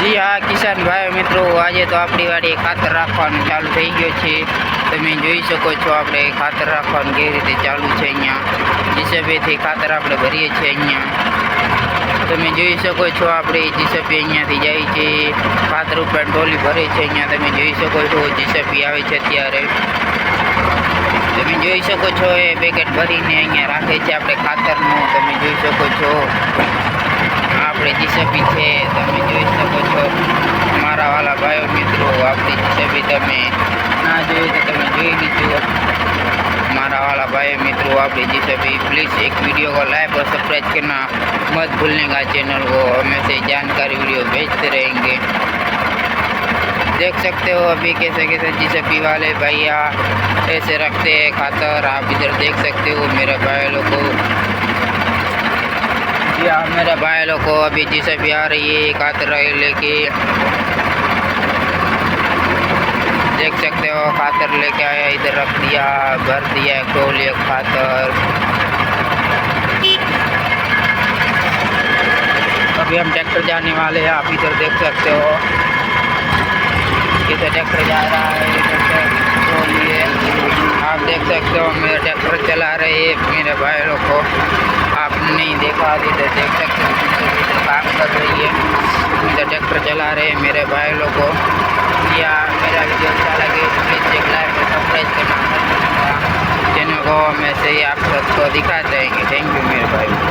જી હા કિસાન ભાઈ મિત્રો, આજે તો આપણી વાડીએ ખાતર રાખવાનું ચાલુ થઈ ગયું છે. તમે જોઈ શકો છો આપણે ખાતર રાખવાનું કેવી રીતે ચાલુ છે. અહીંયા જીસબેથી ખાતર આપણે ભરીએ છીએ. અહીંયા તમે જોઈ શકો છો આપણે જીસબી અહીંયાથી જાય છે, ખાતર ઉપર ટોલી ભરે છે. અહીંયા તમે જોઈ શકો છો જીસબી આવે છે. અત્યારે તમે જોઈ શકો છો એ પેકેટ ભરીને અહીંયા રાખે છે આપણે ખાતરનું. તમે જોઈ શકો છો આપણે જીસબી છે. તમે જોઈ શકો છો મારા વાલા ભાઈઓ મિત્રો, આપણી જીસબી તમે ના જોયું તો તમે જોઈ લીધું. हमारा वाला भाई मित्रों, आप जीसबी प्लीज़ एक वीडियो को लाइक और सब्सक्राइब करना मत भूलने चैनल को. हमेशा जानकारी वीडियो भेजते रहेंगे. देख सकते हो अभी कैसे कैसे जीसबी वाले भैया ऐसे रखते हैं खातर. आप इधर देख सकते हो मेरे भाई लोग को. या मेरे भाई लोग को अभी जीसबी आ रही है खातर लेके. देख सकते हो खातर लेके आया, इधर रख दिया, भर दिया टोली खातर. अभी हम ट्रैक्टर जाने वाले हैं. आप इधर देख सकते हो किधर ट्रैक्टर जा रहा है. इधर टोली है, आप देख सकते हो मेरे ट्रैक्टर चला रहे हैं मेरे भाई लोग को. आपने नहीं देखा, इधर देख सकते हो काम कर रही है, इधर ट्रैक्टर चला रहे हैं मेरे भाई लोग को. या मेरा वीडियो अच्छा लगे प्लीज़ एक लाइक और सब्सक्राइब करना चैनल को. हम ऐसे ही आप सबको दिखाते रहेंगे. थैंक यू मेरे भाई.